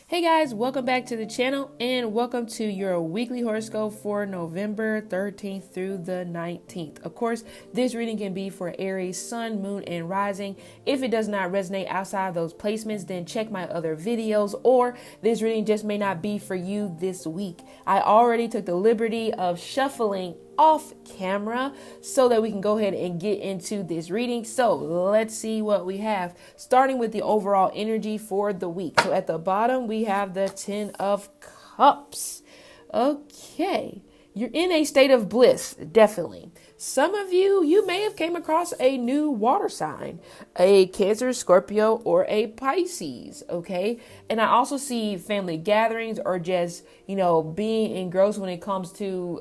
Hey guys, welcome back to the channel and welcome to your weekly horoscope for November 13th through the 19th. Of course, this reading can be for Aries, Sun, Moon, and Rising. If it does not resonate outside of those placements, then check my other videos, or this reading just may not be for you this week. I already took the liberty of shuffling off camera so that we can go ahead and get into this reading. So let's see what we have, starting with the overall energy for the week. So at the bottom we have the 10 of Cups. Okay, you're in a state of bliss, definitely. Some of you may have came across a new water sign, a Cancer, Scorpio, or a Pisces. Okay, and I also see family gatherings or just being engrossed when it comes to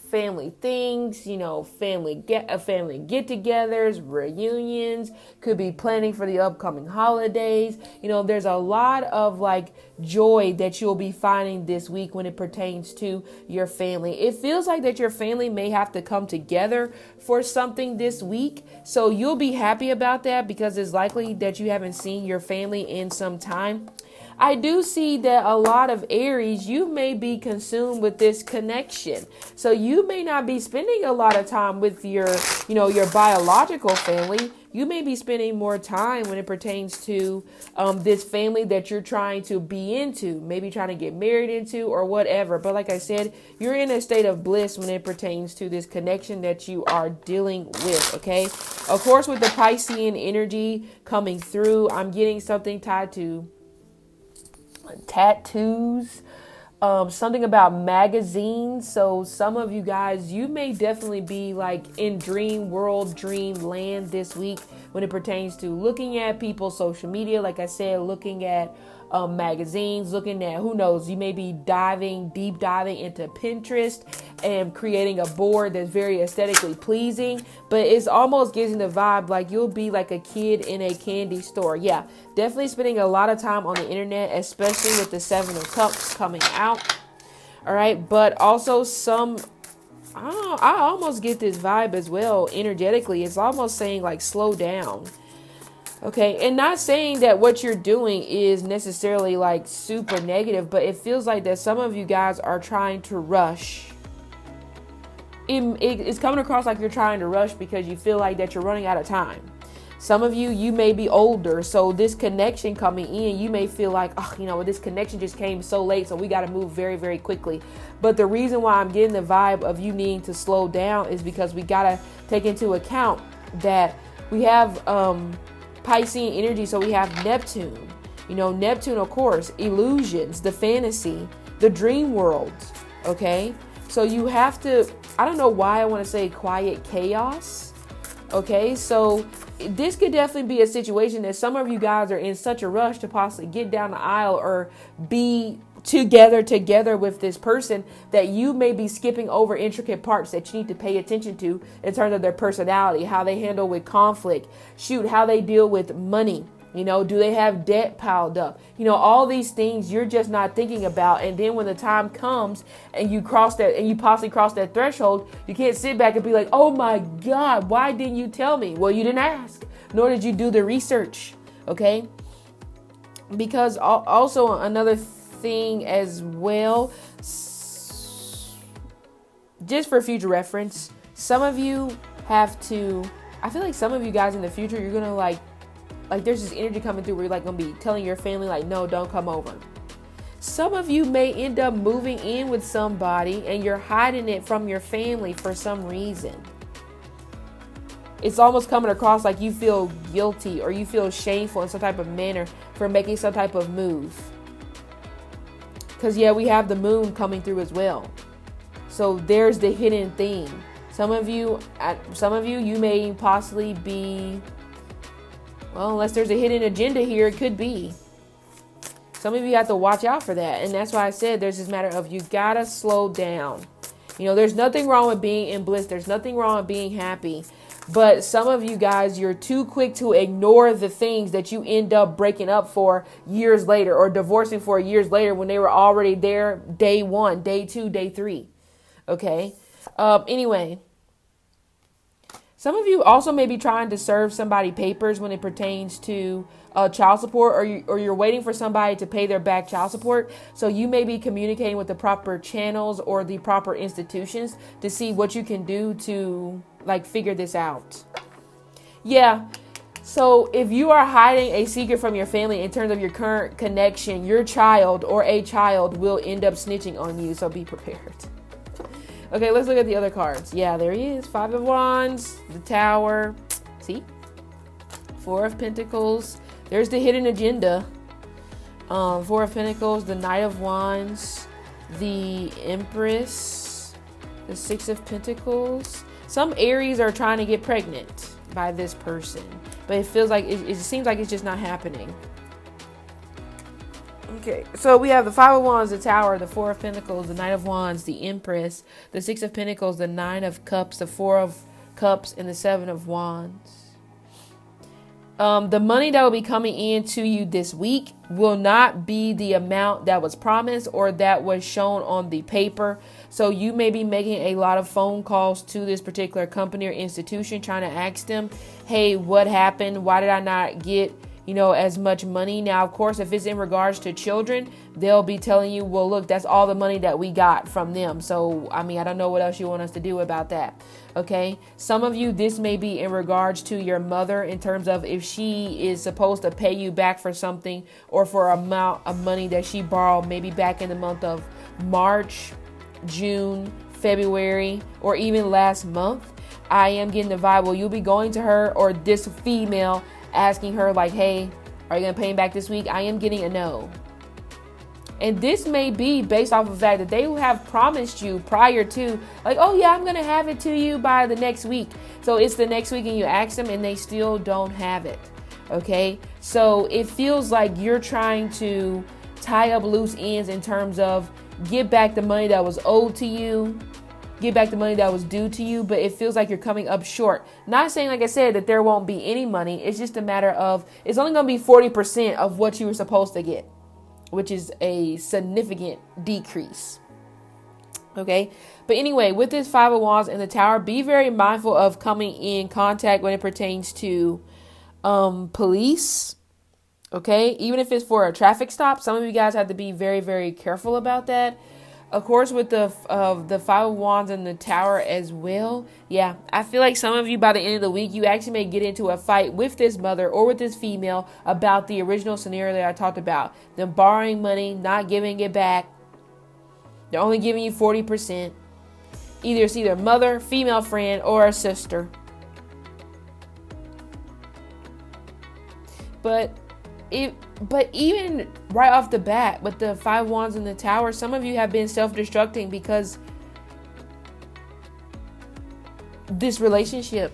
family things, family get-togethers, reunions, could be planning for the upcoming holidays. There's a lot of joy that you'll be finding this week when it pertains to your family. It feels like that your family may have to come together for something this week. So you'll be happy about that because it's likely that you haven't seen your family in some time. I do see that a lot of Aries, you may be consumed with this connection. So you may not be spending a lot of time with your biological family. You may be spending more time when it pertains to this family that you're trying to be into, maybe trying to get married into or whatever. But like I said, you're in a state of bliss when it pertains to this connection that you are dealing with. Okay. Of course, with the Piscean energy coming through, I'm getting something tied to tattoos, something about magazines. So some of you guys, you may definitely be in dream world, dream land this week when it pertains to looking at people's social media. Like I said, looking at magazines, looking at, who knows, you may be deep diving into Pinterest and creating a board that's very aesthetically pleasing, but it's almost giving the vibe like you'll be like a kid in a candy store. Yeah, definitely spending a lot of time on the internet, especially with the 7 of Cups coming out. All right, but also I almost get this vibe as well energetically. It's almost saying slow down. Okay, and not saying that what you're doing is necessarily super negative, but it feels like that some of you guys are trying to rush. It's coming across like you're trying to rush because you feel like that you're running out of time. Some of you may be older, so this connection coming in, you may feel like, this connection just came so late, so we got to move very, very quickly. But the reason why I'm getting the vibe of you needing to slow down is because we got to take into account that we have Piscean energy, so we have Neptune. Neptune, of course, illusions, the fantasy, the dream world. Okay, so you have to, I don't know why I want to say quiet chaos. Okay, so this could definitely be a situation that some of you guys are in such a rush to possibly get down the aisle or be together with this person that you may be skipping over intricate parts that you need to pay attention to in terms of their personality, how they handle with conflict, how they deal with money. Do they have debt piled up? All these things you're just not thinking about. And then when the time comes and you possibly cross that threshold, you can't sit back and be like, oh my God, why didn't you tell me? Well, you didn't ask, nor did you do the research. Okay. Because also another thing as well, just for future reference, some of you have to, I feel like some of you guys in the future, you're going to there's this energy coming through where you're going to be telling your family no, don't come over. Some of you may end up moving in with somebody and you're hiding it from your family for some reason. It's almost coming across like you feel guilty or you feel shameful in some type of manner for making some type of move. Because we have the moon coming through as well. So there's the hidden thing. Some of you, you may possibly be, well, unless there's a hidden agenda here, it could be. Some of you have to watch out for that. And that's why I said there's this matter of you gotta slow down. There's nothing wrong with being in bliss. There's nothing wrong with being happy. But some of you guys, you're too quick to ignore the things that you end up breaking up for years later or divorcing for years later when they were already there day 1, day 2, day 3. Okay. Anyway, Some of you also may be trying to serve somebody papers when it pertains to child support, or you're waiting for somebody to pay their back child support. So you may be communicating with the proper channels or the proper institutions to see what you can do to like figure this out. Yeah. So if you are hiding a secret from your family in terms of your current connection, your child or a child will end up snitching on you. So be prepared. Okay, let's look at the other cards. Yeah, there he is. 5 of Wands, the Tower. See? 4 of Pentacles. There's the hidden agenda. 4 of Pentacles, the Knight of Wands, the Empress, the 6 of Pentacles. Some Aries are trying to get pregnant by this person, but it feels like it seems like it's just not happening. Okay, so we have the 5 of Wands, the Tower, the 4 of Pentacles, the Knight of Wands, the Empress, the 6 of Pentacles, the 9 of Cups, the 4 of Cups, and the 7 of Wands. The money that will be coming in to you this week will not be the amount that was promised or that was shown on the paper. So you may be making a lot of phone calls to this particular company or institution trying to ask them, hey, what happened? Why did I not get, as much money? Now, of course, if it's in regards to children, they'll be telling you, well, look, that's all the money that we got from them. So, I don't know what else you want us to do about that. Okay. Some of you, this may be in regards to your mother in terms of if she is supposed to pay you back for something or for amount of money that she borrowed, maybe back in the month of March, June, February, or even last month. I am getting the vibe, well, you'll be going to her or this female asking her like, hey, are you going to pay him back this week? I am getting a no. And this may be based off of the fact that they have promised you prior to, like, oh yeah, I'm going to have it to you by the next week. So it's the next week and you ask them and they still don't have it. Okay. So it feels like you're trying to tie up loose ends in terms of get back the money that was owed to you, get back the money that was due to you, but it feels like you're coming up short. Not saying, like I said, that there won't be any money. It's just a matter of, it's only going to be 40% of what you were supposed to get, which is a significant decrease. Okay. But anyway, with this 5 of Wands and the Tower, be very mindful of coming in contact when it pertains to police. Okay. Even if it's for a traffic stop, some of you guys have to be very, very careful about that. Of course, with the 5 of Wands and the Tower as well. Yeah, I feel like some of you by the end of the week, you actually may get into a fight with this mother or with this female about the original scenario that I talked about. Them borrowing money, not giving it back. They're only giving you 40%. It's either mother, female friend, or a sister. But even right off the bat with the 5 Wands in the Tower, some of you have been self-destructing because this relationship,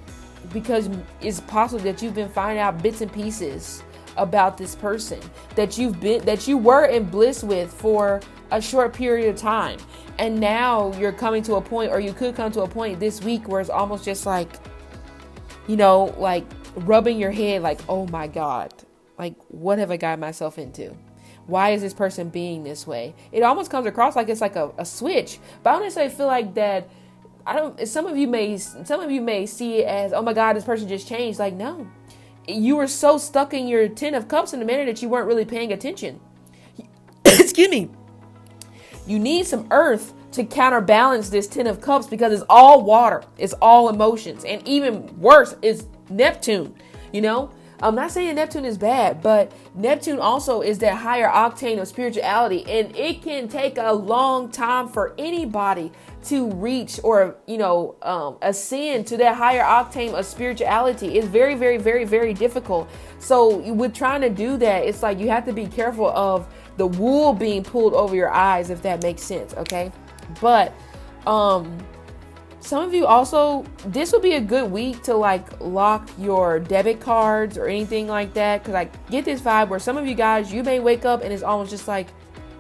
because it's possible that you've been finding out bits and pieces about this person that you were in bliss with for a short period of time. And now you're coming to a point, or you could come to a point this week where it's almost just like, like rubbing your head like, oh my God. Like, what have I got myself into? Why is this person being this way? It almost comes across like it's like a switch. But I don't necessarily feel like that. Some of you may see it as, oh my God, this person just changed. Like, no. You were so stuck in your 10 of Cups in a manner that you weren't really paying attention. Excuse me. You need some earth to counterbalance this 10 of Cups because it's all water. It's all emotions. And even worse is Neptune, I'm not saying Neptune is bad, but Neptune also is that higher octane of spirituality. And it can take a long time for anybody to reach or, ascend to that higher octane of spirituality. It's very, very, very, very difficult. So with trying to do that, it's like you have to be careful of the wool being pulled over your eyes, if that makes sense. Okay. But, some of you also, this would be a good week to like lock your debit cards or anything like that. Cause I get this vibe where some of you guys, you may wake up and it's almost just like,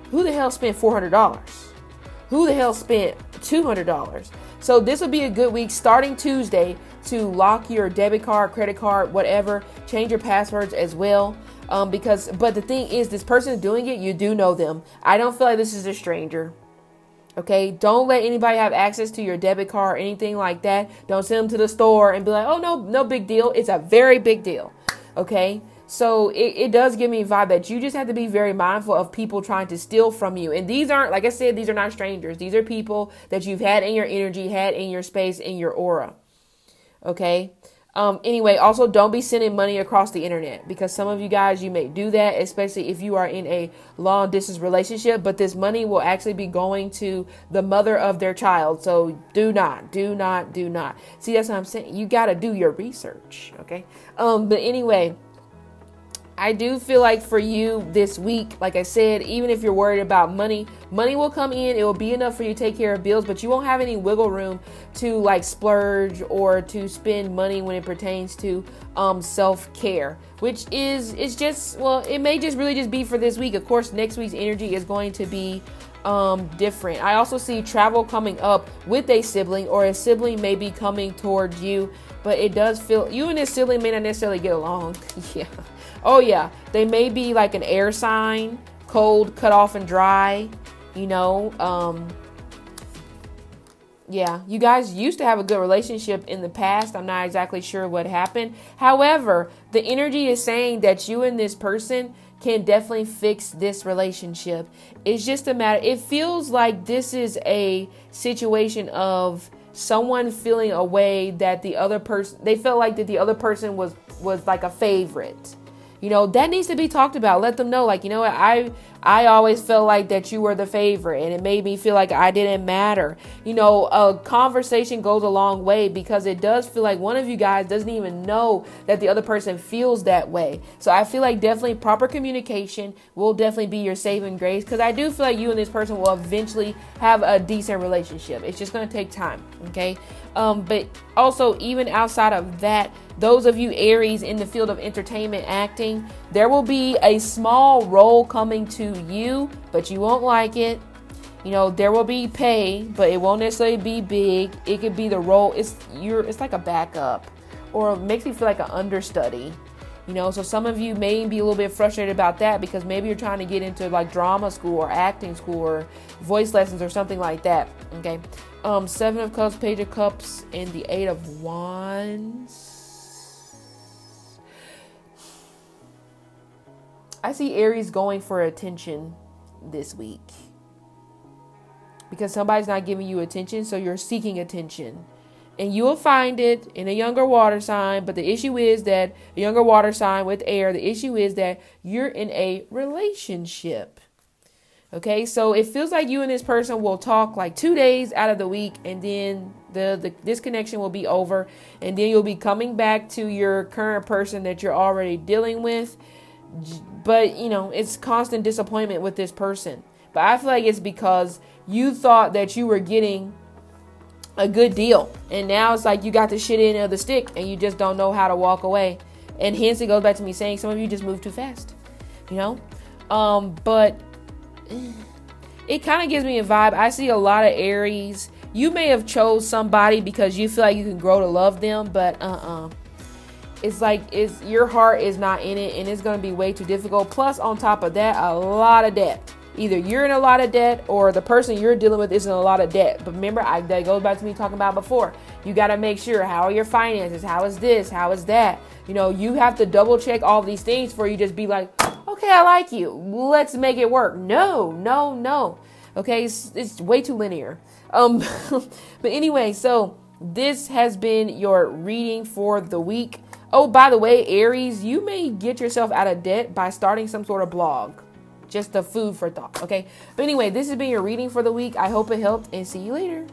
who the hell spent $400? Who the hell spent $200? So this would be a good week starting Tuesday to lock your debit card, credit card, whatever, change your passwords as well. But the thing is, this person is doing it, you do know them. I don't feel like this is a stranger. Okay, don't let anybody have access to your debit card or anything like that. Don't send them to the store and be like, oh, no big deal. It's a very big deal. Okay, so it does give me a vibe that you just have to be very mindful of people trying to steal from you. And these aren't, like I said, these are not strangers. These are people that you've had in your energy, had in your space, in your aura. Okay. Anyway, also don't be sending money across the internet, because some of you guys, you may do that, especially if you are in a long distance relationship, but this money will actually be going to the mother of their child. So do not. See, that's what I'm saying. You got to do your research. Okay. But anyway, I do feel like for you this week, like I said, even if you're worried about money will come in. It will be enough for you to take care of bills, but you won't have any wiggle room to like splurge or to spend money when it pertains to self-care, which is just, well, it may just really just be for this week. Of course, next week's energy is going to be different. I also see travel coming up with a sibling, or a sibling may be coming towards you, but it does feel you and this sibling may not necessarily get along. Yeah. Oh yeah, they may be like an air sign, cold, cut off and dry, yeah, you guys used to have a good relationship in the past. I'm not exactly sure what happened. However, the energy is saying that you and this person can definitely fix this relationship. It's just a matter. It feels like this is a situation of someone feeling a way that the other person, they felt like that the other person was like a favorite. That needs to be talked about. Let them know, like, what, I always felt like that you were the favorite, and it made me feel like I didn't matter. A conversation goes a long way, because it does feel like one of you guys doesn't even know that the other person feels that way. So I feel like definitely proper communication will definitely be your saving grace, because I do feel like you and this person will eventually have a decent relationship. It's just going to take time. Okay. But also, even outside of that, those of you Aries in the field of entertainment, acting, there will be a small role coming to you, but you won't like it. There will be pay, but it won't necessarily be big. It could be the role. It's like a backup, or it makes you feel like an understudy. So some of you may be a little bit frustrated about that, because maybe you're trying to get into like drama school or acting school or voice lessons or something like that. Okay. 7 of Cups, Page of Cups, and the 8 of Wands. I see Aries going for attention this week, because somebody's not giving you attention, so you're seeking attention. And you will find it in a younger water sign. But the issue is that a younger water sign with air, the issue is that you're in a relationship. Okay, so it feels like you and this person will talk like 2 days out of the week, and then this connection will be over, and then you'll be coming back to your current person that you're already dealing with. But, it's constant disappointment with this person. But I feel like it's because you thought that you were getting a good deal, and now it's like you got the shit end of the stick, and you just don't know how to walk away. And hence it goes back to me saying some of you just move too fast, but it kind of gives me a vibe. I see a lot of Aries. You may have chose somebody because you feel like you can grow to love them, but it's like your heart is not in it, and it's going to be way too difficult. Plus, on top of that, a lot of debt. Either you're in a lot of debt, or the person you're dealing with is in a lot of debt. But remember, that goes back to me talking about before. You got to make sure, how are your finances? How is this? How is that? You have to double check all these things before you just be like, okay, I like you, let's make it work. No. Okay, it's way too linear. But anyway, so this has been your reading for the week. Oh, by the way, Aries, you may get yourself out of debt by starting some sort of blog. Just a food for thought, okay? But anyway, this has been your reading for the week. I hope it helped, and see you later.